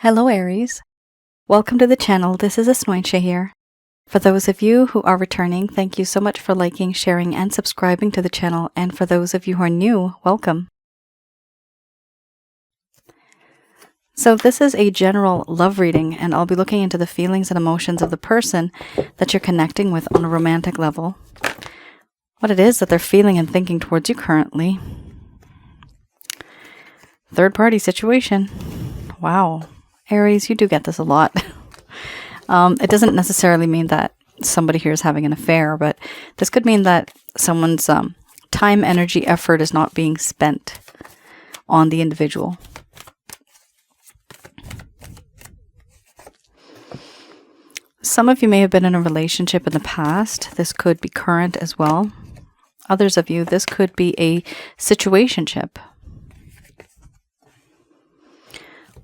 Hello Aries, welcome to the channel. This is Asnointia here. For those of you who are returning, thank you so much for liking, sharing, and subscribing to the channel, and for those of you who are new, welcome. So this is a general love reading, and I'll be looking into the feelings and emotions of the person that you're connecting with on a romantic level, what it is that they're feeling and thinking towards you currently. Third party situation. Wow. Aries, you do get this a lot. It doesn't necessarily mean that somebody here is having an affair, but this could mean that someone's time, energy, effort is not being spent on the individual. Some of you may have been in a relationship in the past. This could be current as well. Others of you, this could be a situationship.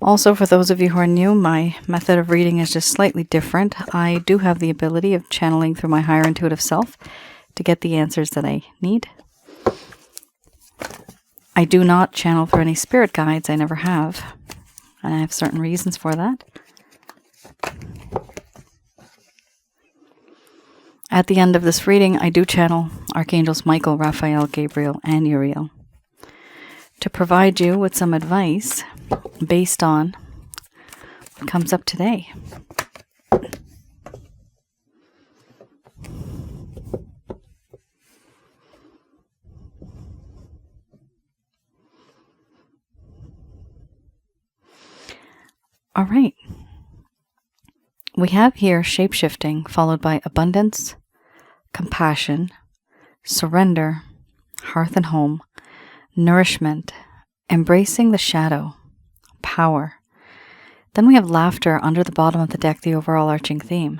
Also, for those of you who are new, my method of reading is just slightly different. I do have the ability of channeling through my higher intuitive self to get the answers that I need. I do not channel through any spirit guides. I never have. And I have certain reasons for that. At the end of this reading, I do channel Archangels Michael, Raphael, Gabriel, and Uriel to provide you with some advice based on what comes up today. All right. We have here shape-shifting followed by abundance, compassion, surrender, hearth and home, nourishment, embracing the shadow, power. Then we have laughter under the bottom of the deck, the overall arching theme.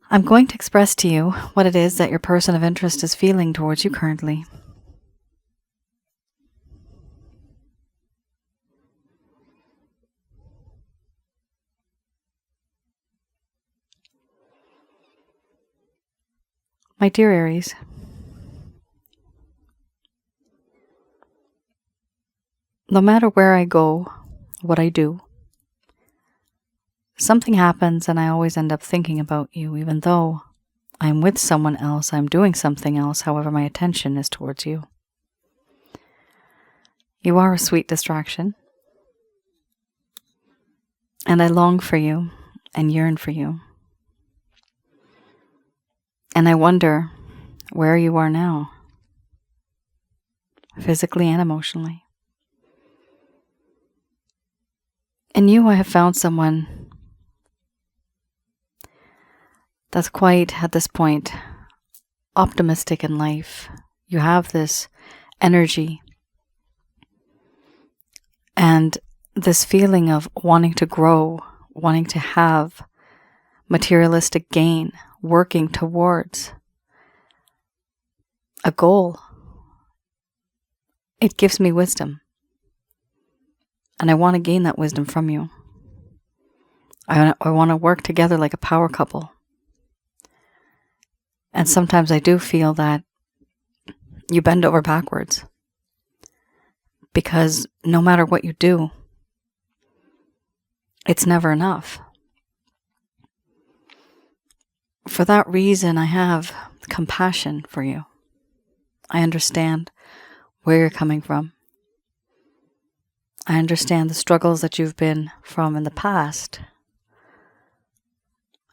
I'm going to express to you what it is that your person of interest is feeling towards you currently. My dear Aries, no matter where I go, what I do, something happens and I always end up thinking about you, even though I'm with someone else, I'm doing something else, however my attention is towards you. You are a sweet distraction, and I long for you and yearn for you. And I wonder where you are now, physically and emotionally. In you, I have found someone that's quite, at this point, optimistic in life. You have this energy and this feeling of wanting to grow, wanting to have materialistic gain, working towards a goal. It gives me wisdom. And I want to gain that wisdom from you. I want to work together like a power couple. And sometimes I do feel that you bend over backwards. Because no matter what you do, it's never enough. For that reason, I have compassion for you. I understand where you're coming from. I understand the struggles that you've been from in the past.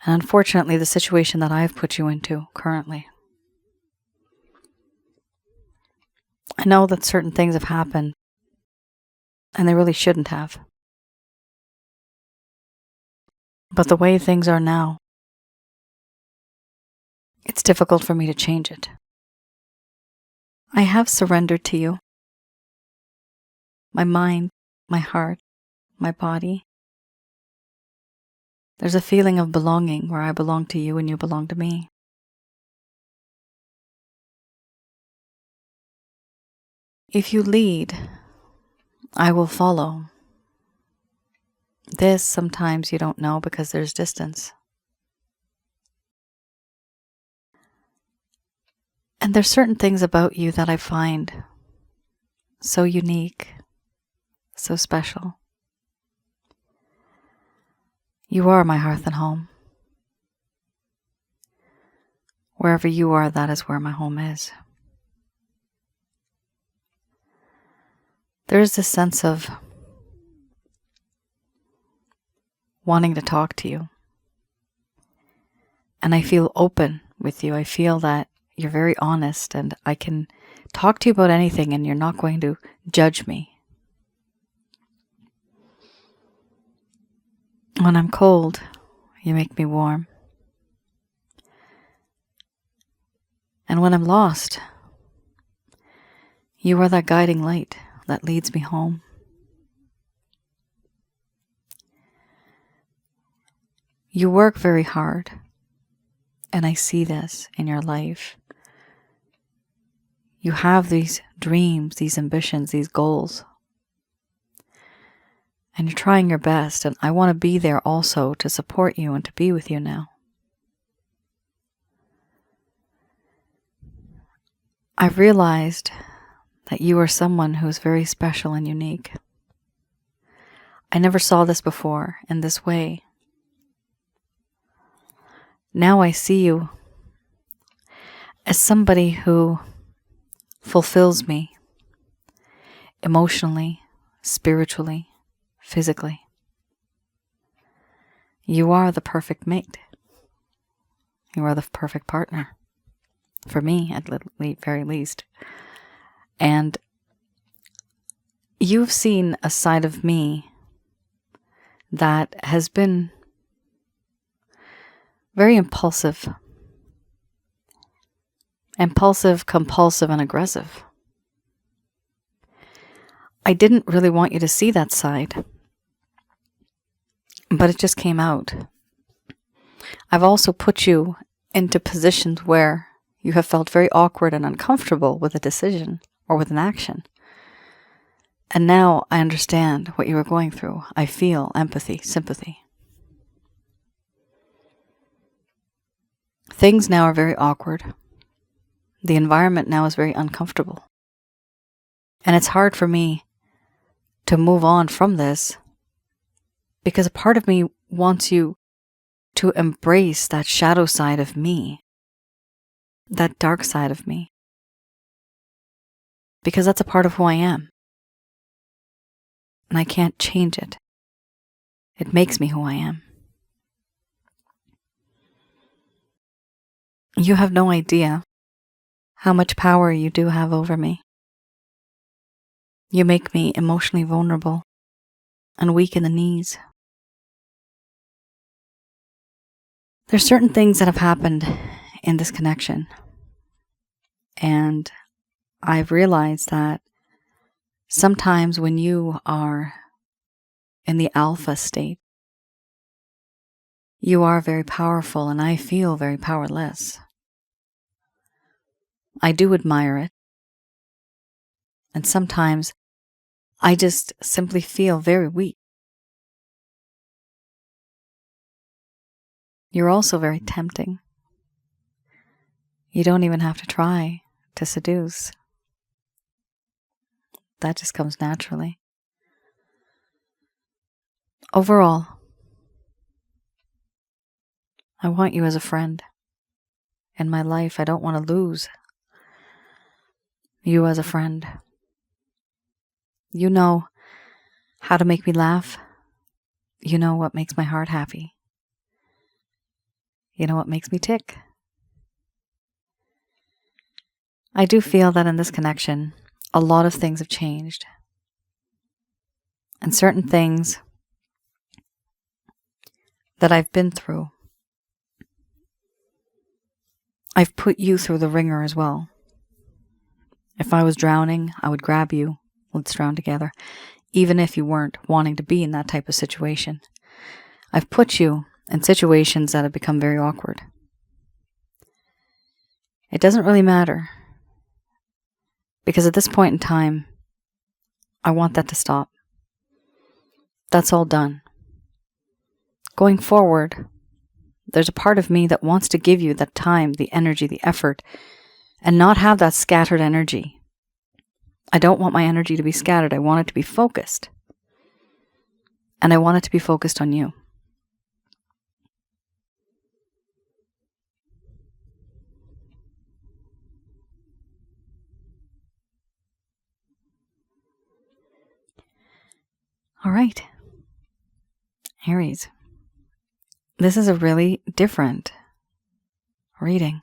And unfortunately, the situation that I've put you into currently. I know that certain things have happened, and they really shouldn't have. But the way things are now, it's difficult for me to change it. I have surrendered to you. My mind, my heart, my body. There's a feeling of belonging where I belong to you and you belong to me. If you lead, I will follow. This sometimes you don't know because there's distance. And there's certain things about you that I find so unique, so special. You are my hearth and home. Wherever you are, that is where my home is. There is this sense of wanting to talk to you. And I feel open with you. I feel that you're very honest and I can talk to you about anything and you're not going to judge me. When I'm cold, you make me warm. And when I'm lost, you are that guiding light that leads me home. You work very hard, and I see this in your life. You have these dreams, these ambitions, these goals. And you're trying your best, and I want to be there also to support you and to be with you now. I've realized that you are someone who's very special and unique. I never saw this before in this way. Now I see you as somebody who fulfills me emotionally, spiritually, physically. You are the perfect mate. You are the perfect partner. For me, at the very least. And you've seen a side of me that has been very impulsive, compulsive, and aggressive. I didn't really want you to see that side, but it just came out. I've also put you into positions where you have felt very awkward and uncomfortable with a decision or with an action. And now I understand what you were going through. I feel empathy, sympathy. Things now are very awkward. The environment now is very uncomfortable. And it's hard for me to move on from this because a part of me wants you to embrace that shadow side of me, that dark side of me, because that's a part of who I am. And I can't change it. It makes me who I am. You have no idea how much power you do have over me. You make me emotionally vulnerable and weak in the knees. There's certain things that have happened in this connection. And I've realized that sometimes when you are in the alpha state, you are very powerful and I feel very powerless. I do admire it. And sometimes I just simply feel very weak. You're also very tempting. You don't even have to try to seduce. That just comes naturally. Overall, I want you as a friend. In my life, I don't want to lose you as a friend. You know how to make me laugh. You know what makes my heart happy. You know what makes me tick. I do feel that in this connection, a lot of things have changed. And certain things that I've been through, I've put you through the ringer as well. If I was drowning, I would grab you. Let's drown together. Even if you weren't wanting to be in that type of situation. I've put you in situations that have become very awkward. It doesn't really matter. Because at this point in time, I want that to stop. That's all done. Going forward, there's a part of me that wants to give you that time, the energy, the effort, and not have that scattered energy. I don't want my energy to be scattered. I want it to be focused. And I want it to be focused on you. All right, Aries. This is a really different reading.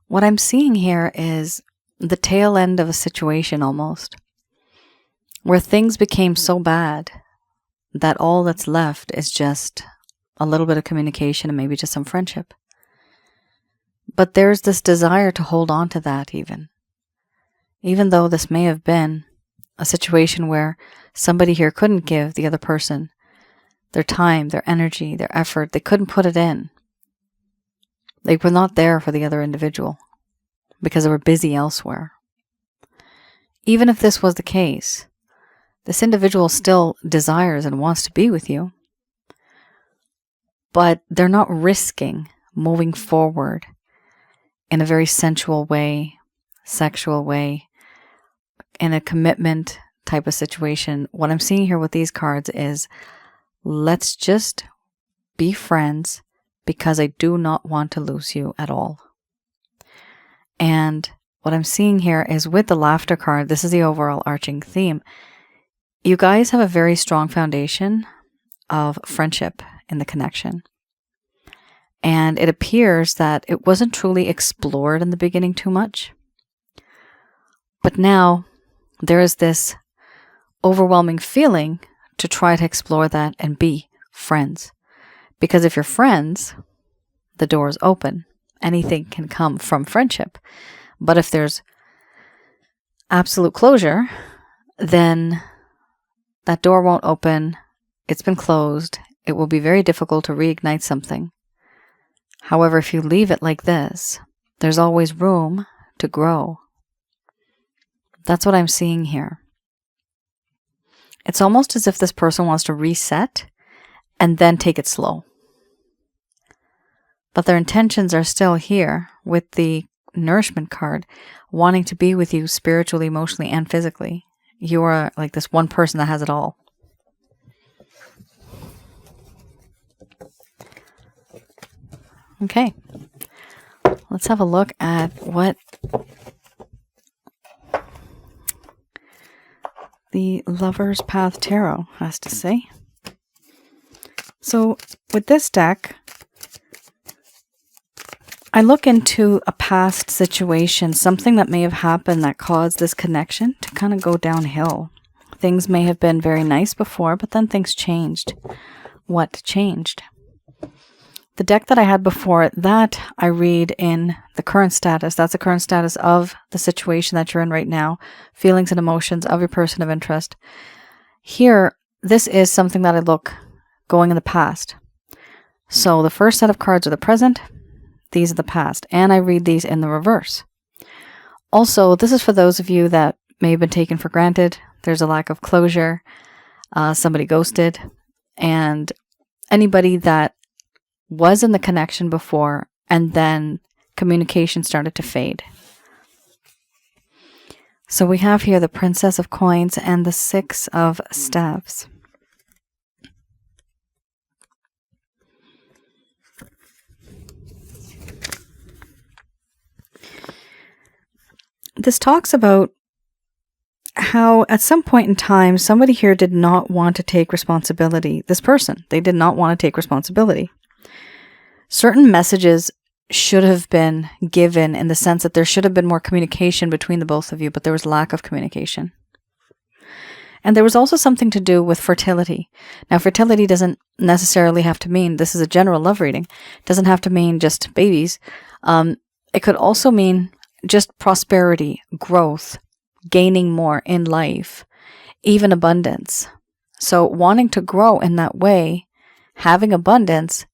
What I'm seeing here is the tail end of a situation almost, where things became so bad that all that's left is just a little bit of communication and maybe just some friendship. But there's this desire to hold on to that even though this may have been a situation where somebody here couldn't give the other person their time, their energy, their effort. They couldn't put it in. They were not there for the other individual because they were busy elsewhere. Even if this was the case, this individual still desires and wants to be with you, but they're not risking moving forward in a very sensual way, sexual way, in a commitment type of situation. What I'm seeing here with these cards is, let's just be friends because I do not want to lose you at all. And what I'm seeing here is with the laughter card, this is the overall arching theme. You guys have a very strong foundation of friendship in the connection. And it appears that it wasn't truly explored in the beginning too much. But now there is this overwhelming feeling to try to explore that and be friends. Because if you're friends, the door is open. Anything can come from friendship. But if there's absolute closure, then that door won't open. It's been closed. It will be very difficult to reignite something. However, if you leave it like this, there's always room to grow. That's what I'm seeing here. It's almost as if this person wants to reset and then take it slow. But their intentions are still here with the nourishment card, wanting to be with you spiritually, emotionally, and physically. You are like this one person that has it all. Okay. Let's have a look at what the Lover's Path Tarot has to say. So with this deck, I look into a past situation, something that may have happened that caused this connection to kind of go downhill. Things may have been very nice before, but then things changed. What changed? The deck that I had before, that I read in the current status. That's the current status of the situation that you're in right now. Feelings and emotions of your person of interest. Here, this is something that I look going in the past. So the first set of cards are the present. These are the past. And I read these in the reverse. Also, this is for those of you that may have been taken for granted. There's a lack of closure. Somebody ghosted. And anybody that was in the connection before, and then communication started to fade. So we have here the Princess of Coins and the Six of Staves. This talks about how at some point in time, somebody here did not want to take responsibility. This person, they did not want to take responsibility. Certain messages should have been given in the sense that there should have been more communication between the both of you, but there was lack of communication. And there was also something to do with fertility. Now, fertility doesn't necessarily have to mean, this is a general love reading, doesn't have to mean just babies. It could also mean just prosperity, growth, gaining more in life, even abundance. So wanting to grow in that way, having abundance,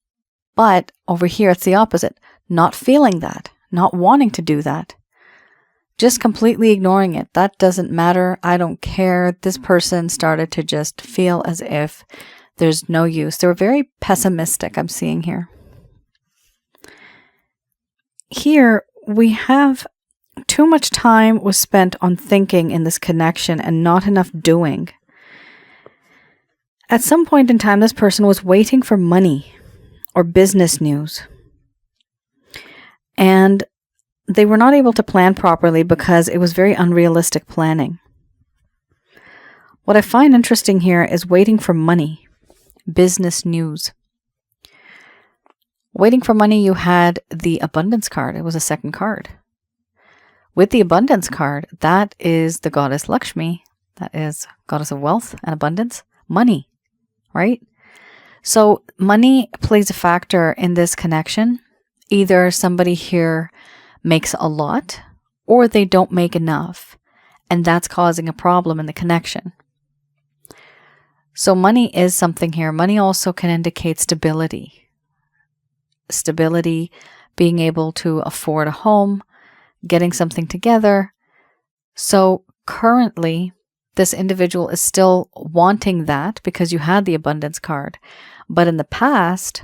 but over here it's the opposite. Not feeling that, not wanting to do that. Just completely ignoring it. That doesn't matter. I don't care. This person started to just feel as if there's no use. They were very pessimistic, I'm seeing here. Here we have too much time was spent on thinking in this connection and not enough doing. At some point in time, this person was waiting for money or business news. And they were not able to plan properly because it was very unrealistic planning. What I find interesting here is waiting for money, business news. Waiting for money, you had the abundance card. It was a second card. With the abundance card, that is the goddess Lakshmi. That is goddess of wealth and abundance. Money, right? So money plays a factor in this connection. Either somebody here makes a lot or they don't make enough. And that's causing a problem in the connection. So money is something here. Money also can indicate stability. Stability, being able to afford a home, getting something together. So currently, this individual is still wanting that because you had the abundance card. But in the past,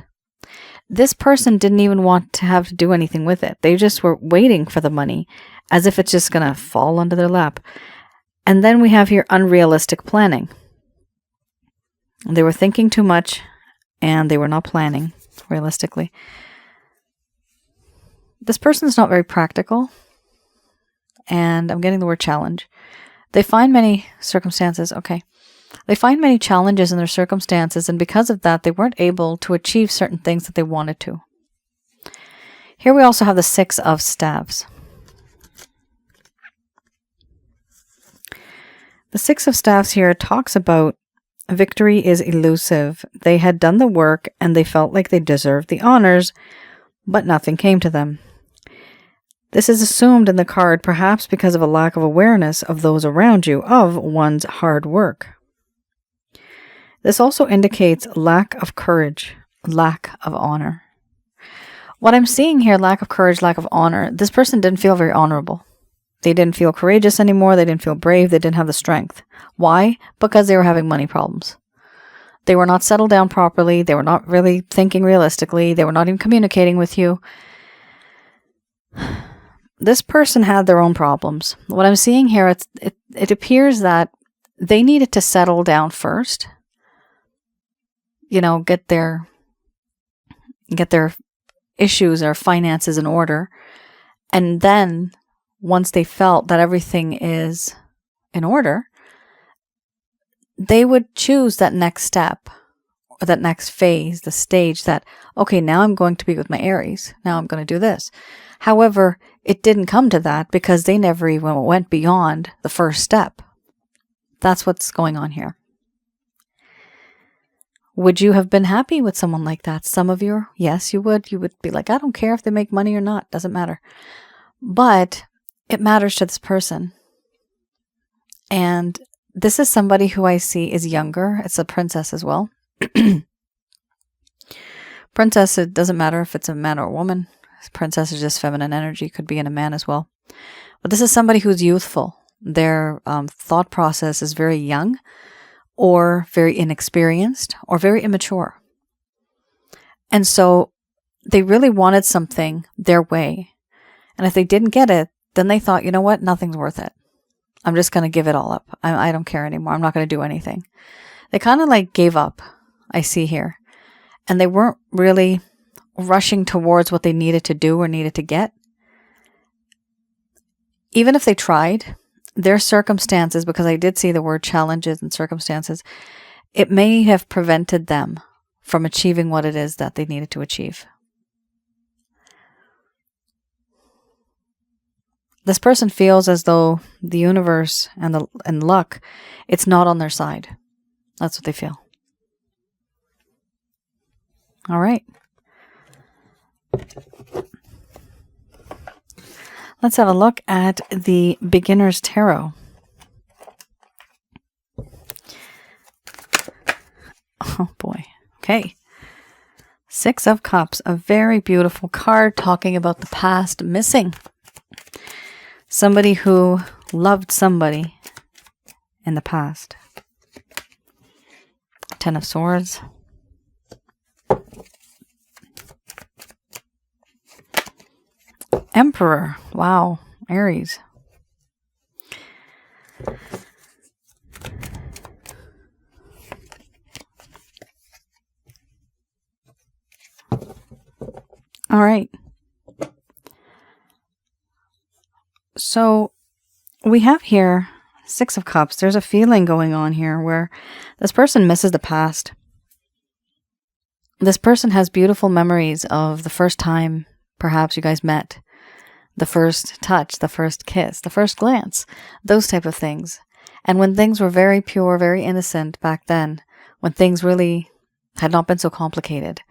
this person didn't even want to have to do anything with it. They just were waiting for the money as if it's just going to fall onto their lap. And then we have here unrealistic planning. They were thinking too much and they were not planning realistically. This person is not very practical. And I'm getting the word challenge. They find many circumstances. Okay. They find many challenges in their circumstances, and because of that, they weren't able to achieve certain things that they wanted to. Here we also have the Six of Staves. The Six of Staves here talks about victory is elusive. They had done the work and they felt like they deserved the honors, but nothing came to them. This is assumed in the card, perhaps because of a lack of awareness of those around you of one's hard work. This also indicates lack of courage, lack of honor. What I'm seeing here, lack of courage, lack of honor, this person didn't feel very honorable. They didn't feel courageous anymore. They didn't feel brave. They didn't have the strength. Why? Because they were having money problems. They were not settled down properly. They were not really thinking realistically. They were not even communicating with you. This person had their own problems. What I'm seeing here, it appears that they needed to settle down first. You know, get their issues or finances in order. And then once they felt that everything is in order, they would choose that next step or that next phase, the stage that, okay, now I'm going to be with my Aries. Now I'm going to do this. However, it didn't come to that because they never even went beyond the first step. That's what's going on here. Would you have been happy with someone like that? Some of you, yes, you would. You would be like, I don't care if they make money or not. Doesn't matter. But it matters to this person. And this is somebody who I see is younger. It's a princess as well. Princess, it doesn't matter if it's a man or a woman. Princess is just feminine energy. Could be in a man as well. But this is somebody who's youthful. Their thought process is very young, or very inexperienced, or very immature. And so they really wanted something their way. And if they didn't get it, then they thought, you know what? Nothing's worth it. I'm just going to give it all up. I don't care anymore. I'm not going to do anything. They kind of like gave up, I see here. And they weren't really rushing towards what they needed to do or needed to get. Even if they tried, their circumstances, because I did see the word challenges and circumstances, it may have prevented them from achieving what it is that they needed to achieve. This person feels as though the universe and luck, it's not on their side. That's what they feel. All right. Let's have a look at the Beginner's Tarot. Oh boy. Okay. Six of Cups, a very beautiful card talking about the past missing. Somebody who loved somebody in the past. Ten of Swords. Emperor. Wow. Aries. All right. So we have here Six of Cups. There's a feeling going on here where this person misses the past. This person has beautiful memories of the first time perhaps you guys met, the first touch, the first kiss, the first glance, those type of things. And when things were very pure, very innocent back then, when things really had not been so complicated,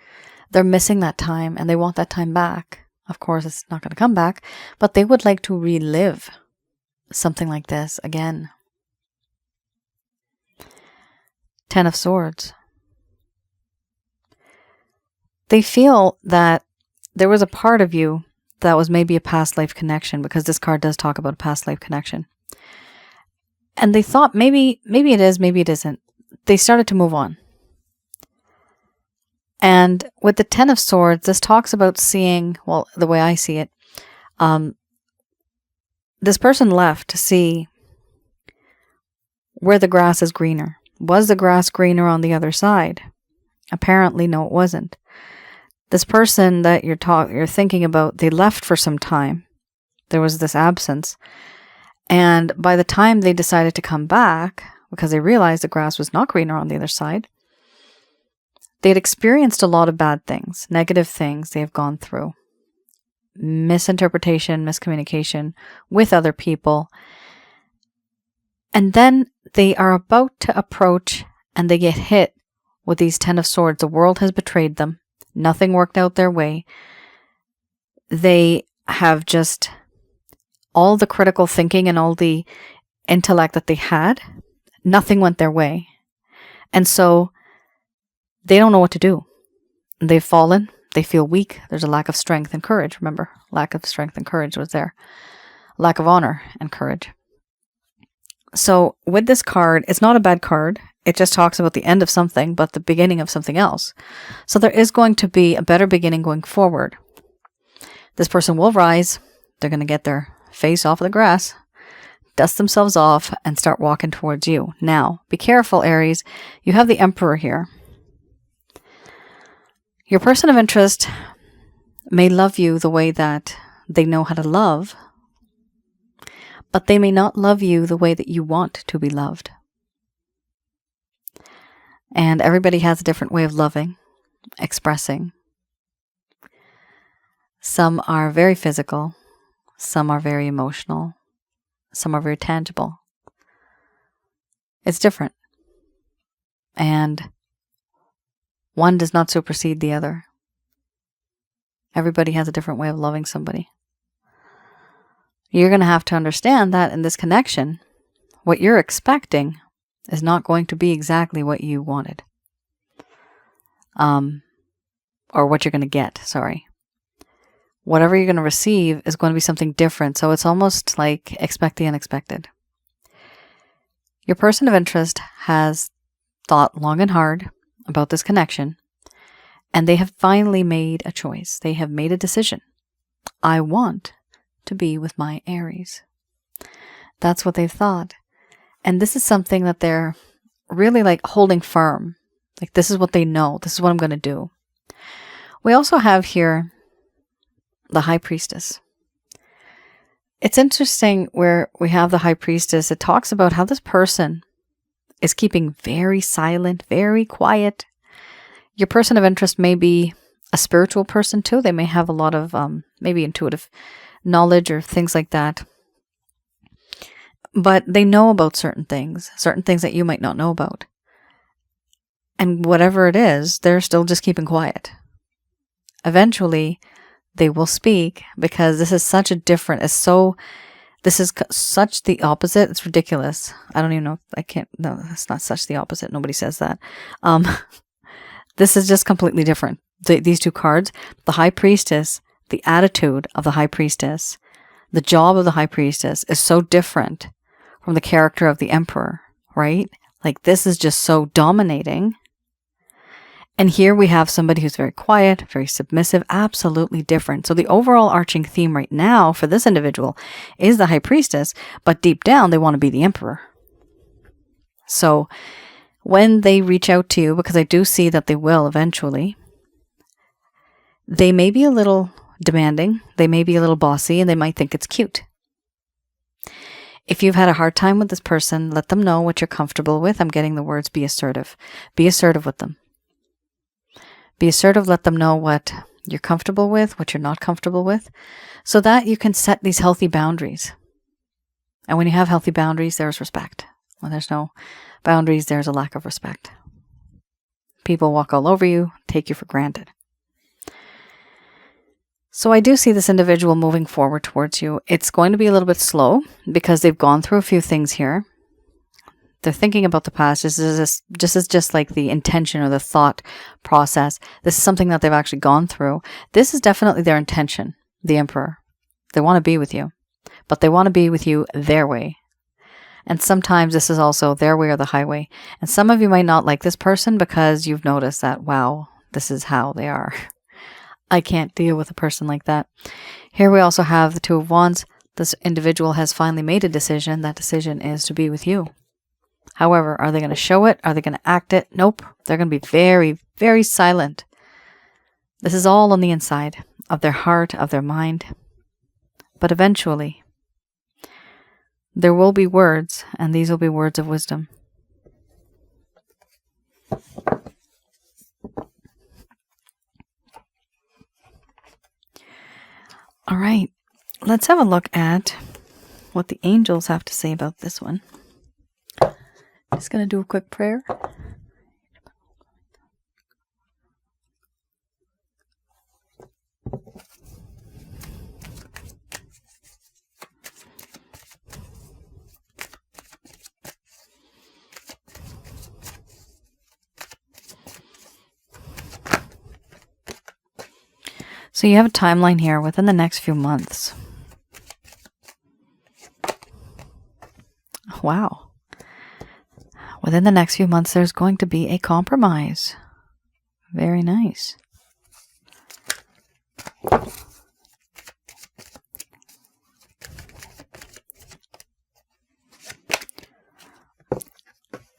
they're missing that time and they want that time back. Of course, it's not going to come back, but they would like to relive something like this again. Ten of Swords. They feel that there was a part of you that was maybe a past life connection, because this card does talk about a past life connection. And they thought maybe it is, maybe it isn't. They started to move on. And with the Ten of Swords, this talks about seeing, well, the way I see it, this person left to see where the grass is greener. Was the grass greener on the other side? Apparently, no, it wasn't. This person that you're thinking about, they left for some time. There was this absence. And by the time they decided to come back, because they realized the grass was not greener on the other side, they had experienced a lot of bad things, negative things they have gone through. Misinterpretation, miscommunication with other people. And then they are about to approach and they get hit with these Ten of Swords. The world has betrayed them. Nothing worked out their way. They have just all the critical thinking and all the intellect that they had. Nothing went their way. And so they don't know what to do. They've fallen. They feel weak. There's a lack of strength and courage. Remember, lack of strength and courage was there. Lack of honor and courage. So with this card, it's not a bad card. It just talks about the end of something, but the beginning of something else. So there is going to be a better beginning going forward. This person will rise. They're going to get their face off of the grass, dust themselves off, and start walking towards you. Now, be careful, Aries. You have the Emperor here. Your person of interest may love you the way that they know how to love, but they may not love you the way that you want to be loved. And everybody has a different way of loving, expressing. Some are very physical. Some are very emotional. Some are very tangible. It's different. And one does not supersede the other. Everybody has a different way of loving somebody. You're going to have to understand that in this connection, what you're expecting is not going to be exactly what you wanted. Or what you're going to get, sorry. Whatever you're going to receive is going to be something different. So it's almost like expect the unexpected. Your person of interest has thought long and hard about this connection, and they have finally made a choice. They have made a decision. I want to be with my Aries. That's what they've thought. And this is something that they're really like holding firm. Like this is what they know. This is what I'm going to do. We also have here the High Priestess. It's interesting where we have the High Priestess. It talks about how this person is keeping very silent, very quiet. Your person of interest may be a spiritual person too. They may have a lot of maybe intuitive knowledge or things like that. But they know about certain things that you might not know about. And whatever it is, they're still just keeping quiet. Eventually, they will speak, because this is such a different, this is such the opposite. It's ridiculous. I don't even know. No, it's not such the opposite. Nobody says that. This is just completely different. These two cards, the High Priestess, the attitude of the High Priestess, the job of the High Priestess is so different from the character of the Emperor, right? Like this is just so dominating. And here we have somebody who's very quiet, very submissive, absolutely different. So the overall arching theme right now for this individual is the High Priestess, but deep down they want to be the Emperor. So when they reach out to you, because I do see that they will eventually, They may be a little demanding, they may be a little bossy, and they might think it's cute. If you've had a hard time with this person, let them know what you're comfortable with. I'm getting the words be assertive. Be assertive with them. Be assertive, let them know what you're comfortable with, what you're not comfortable with, so that you can set these healthy boundaries. And when you have healthy boundaries, there's respect. When there's no boundaries, there's a lack of respect. People walk all over you, take you for granted. So I do see this individual moving forward towards you. It's going to be a little bit slow because they've gone through a few things here. They're thinking about the past. This is just like the intention or the thought process. This is something that they've actually gone through. This is definitely their intention, the Emperor. They want to be with you, but they want to be with you their way. And sometimes this is also their way or the highway. And some of you might not like this person because you've noticed that, wow, this is how they are. I can't deal with a person like that. Here we also have the Two of Wands. This individual has finally made a decision. That decision is to be with you. However, are they going to show it? Are they going to act it? Nope. They're going to be very, very silent. This is all on the inside of their heart, of their mind. But eventually, there will be words, and these will be words of wisdom. All right, let's have a look at what the angels have to say about this one. Just going to do a quick prayer. So you have a timeline here within the next few months. Wow. Within the next few months, there's going to be a compromise. Very nice.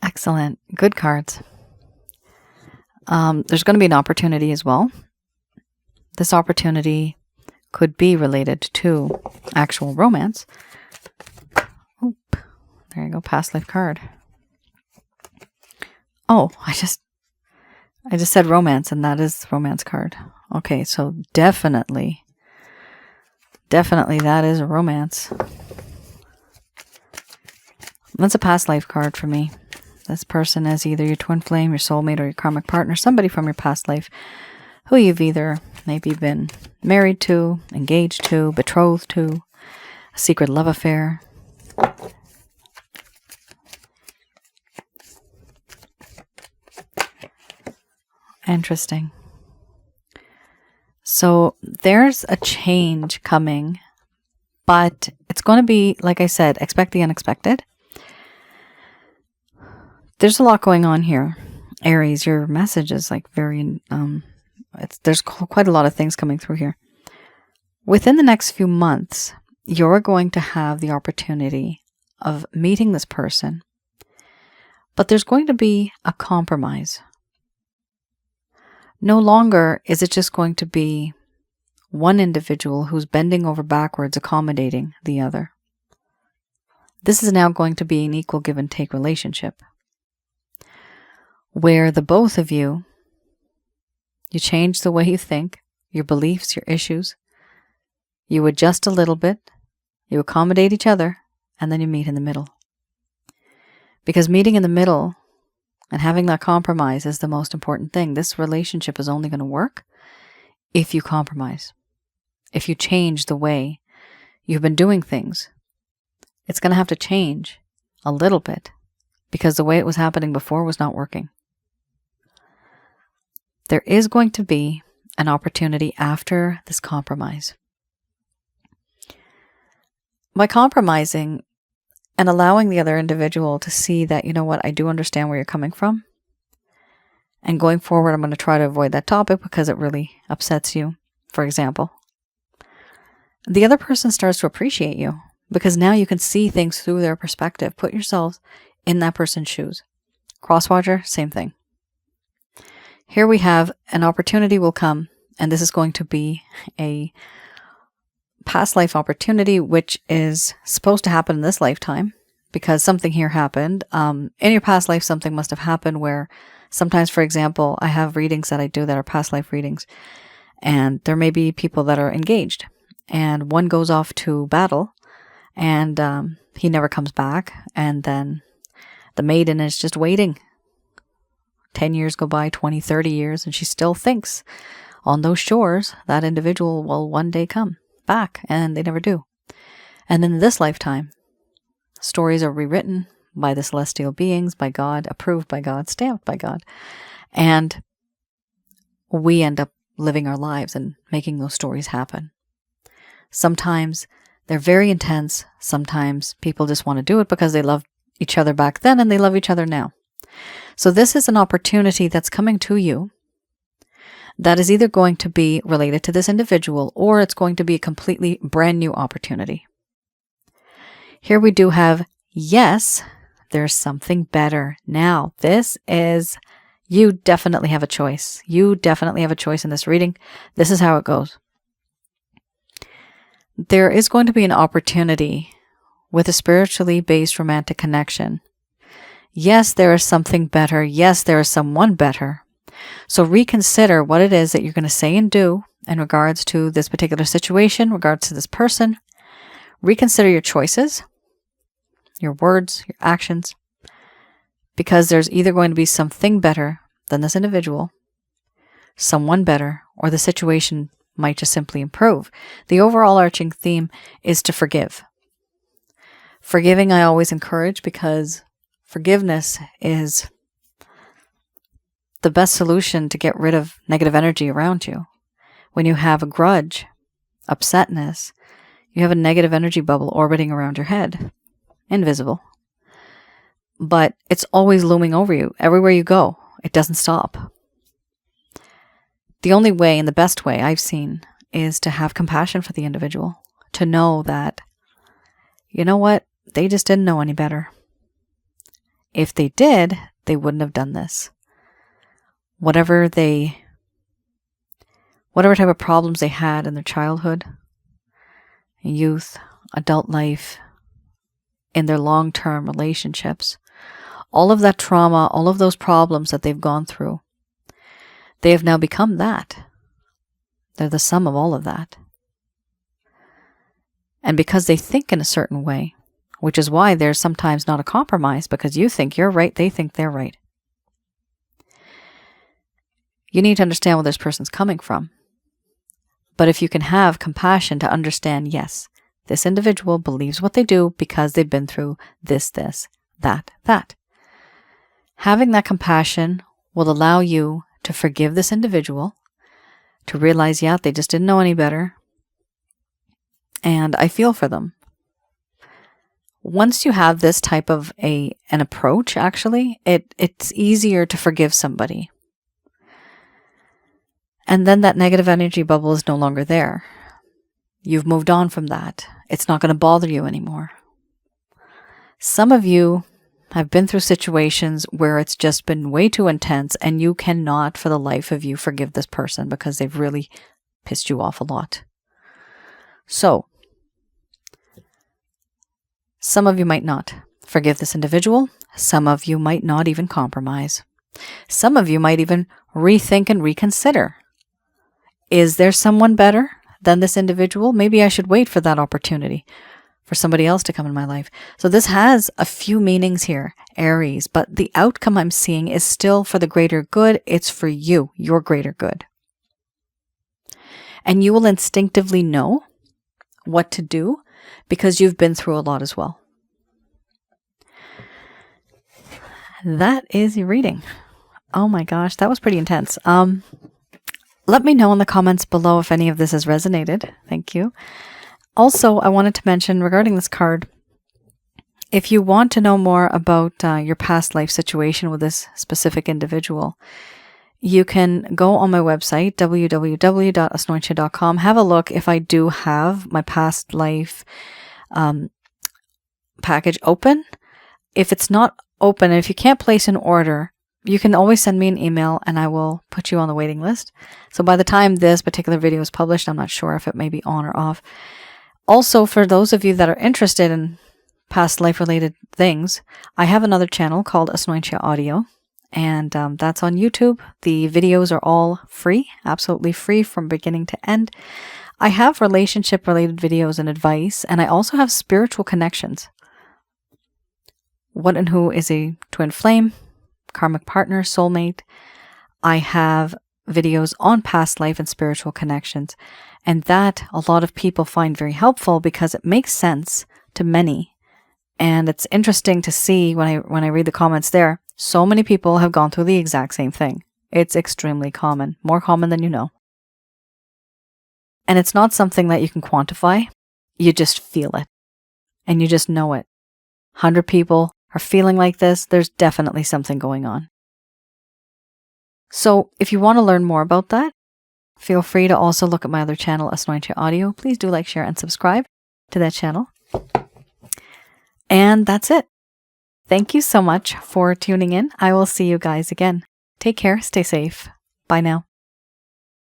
Excellent. Good cards. There's going to be an opportunity as well. This opportunity could be related to actual romance. Oop, there you go, past life card. Oh, I just said romance, and that is the romance card. Okay, so definitely that is a romance. That's a past life card for me. This person is either your twin flame, your soulmate, or your karmic partner, somebody from your past life who you've either maybe been married to, engaged to, betrothed to, a secret love affair. Interesting. So there's a change coming, but it's going to be, like I said, expect the unexpected. There's a lot going on here. Aries, your message is like very, there's quite a lot of things coming through here. Within the next few months, you're going to have the opportunity of meeting this person, but there's going to be a compromise. No longer is it just going to be one individual who's bending over backwards accommodating the other. This is now going to be an equal give and take relationship, where the both of you change the way you think, your beliefs, your issues. You adjust a little bit, you accommodate each other, and then you meet in the middle. Because meeting in the middle and having that compromise is the most important thing. This relationship is only going to work if you compromise. If you change the way you've been doing things, it's going to have to change a little bit because the way it was happening before was not working. There is going to be an opportunity after this compromise. By compromising and allowing the other individual to see that, you know what, I do understand where you're coming from. And going forward, I'm going to try to avoid that topic because it really upsets you, for example. The other person starts to appreciate you because now you can see things through their perspective. Put yourselves in that person's shoes. Crosswatcher, same thing. Here we have an opportunity will come and this is going to be a past life opportunity, which is supposed to happen in this lifetime because something here happened. In your past life, something must have happened where sometimes, for example, I have readings that I do that are past life readings, and there may be people that are engaged, and one goes off to battle, and he never comes back, and then the maiden is just waiting. 10 years go by, 20, 30 years, and she still thinks on those shores that individual will one day come back, and they never do. And then in this lifetime, stories are rewritten by the celestial beings, by God, approved by God, stamped by God, and we end up living our lives and making those stories happen. Sometimes they're very intense. Sometimes people just want to do it because they loved each other back then and they love each other now. So this is an opportunity that's coming to you that is either going to be related to this individual or it's going to be a completely brand new opportunity. Here we do have, yes, there's something better. Now, this is, you definitely have a choice. You definitely have a choice in this reading. This is how it goes. There is going to be an opportunity with a spiritually based romantic connection. Yes, there is something better. Yes, there is someone better. So reconsider what it is that you're going to say and do in regards to this particular situation, in regards to this person. Reconsider your choices, your words, your actions, because there's either going to be something better than this individual, someone better, or the situation might just simply improve. The overall arching theme is to forgive. Forgiving I always encourage because forgiveness is the best solution to get rid of negative energy around you. When you have a grudge, upsetness, you have a negative energy bubble orbiting around your head. Invisible. But it's always looming over you. Everywhere you go, it doesn't stop. The only way and the best way I've seen is to have compassion for the individual. To know that, you know what, they just didn't know any better. If they did, they wouldn't have done this. Whatever type of problems they had in their childhood, youth, adult life, in their long-term relationships, all of that trauma, all of those problems that they've gone through, they have now become that. They're the sum of all of that. And because they think in a certain way, which is why there's sometimes not a compromise, because you think you're right, they think they're right. You need to understand where this person's coming from. But if you can have compassion to understand, yes, this individual believes what they do because they've been through this, that. Having that compassion will allow you to forgive this individual, to realize, yeah, they just didn't know any better. And I feel for them. Once you have this type of an approach, actually, it's easier to forgive somebody. And then that negative energy bubble is no longer there. You've moved on from that. It's not going to bother you anymore. Some of you have been through situations where it's just been way too intense and you cannot for the life of you forgive this person because they've really pissed you off a lot. So, some of you might not forgive this individual. Some of you might not even compromise. Some of you might even rethink and reconsider. Is there someone better than this individual? Maybe I should wait for that opportunity for somebody else to come in my life. So this has a few meanings here, Aries, but the outcome I'm seeing is still for the greater good. It's for you, your greater good. And you will instinctively know what to do because you've been through a lot as well. That is your reading. Oh my gosh, that was pretty intense. Let me know in the comments below if any of this has resonated. Thank you. Also, I wanted to mention regarding this card, if you want to know more about your past life situation with this specific individual, you can go on my website, www.asnointia.com. Have a look if I do have my past life package open. If it's not open, and if you can't place an order, you can always send me an email and I will put you on the waiting list. So by the time this particular video is published, I'm not sure if it may be on or off. Also, for those of you that are interested in past life related things, I have another channel called Asnointia Audio, and that's on YouTube. The videos are all free, absolutely free from beginning to end. I have relationship related videos and advice, and I also have spiritual connections. What and who is a twin flame, karmic partner, soulmate. I have videos on past life and spiritual connections, and that a lot of people find very helpful because it makes sense to many. And it's interesting to see when I read the comments there, so many people have gone through the exact same thing. It's extremely common, more common than you know. And it's not something that you can quantify. You just feel it. And you just know it. 100 people are feeling like this. There's definitely something going on. So if you want to learn more about that, feel free to also look at my other channel, Asnointia Audio. Please do like, share, and subscribe to that channel. And that's it. Thank you so much for tuning in. I will see you guys again. Take care. Stay safe. Bye now.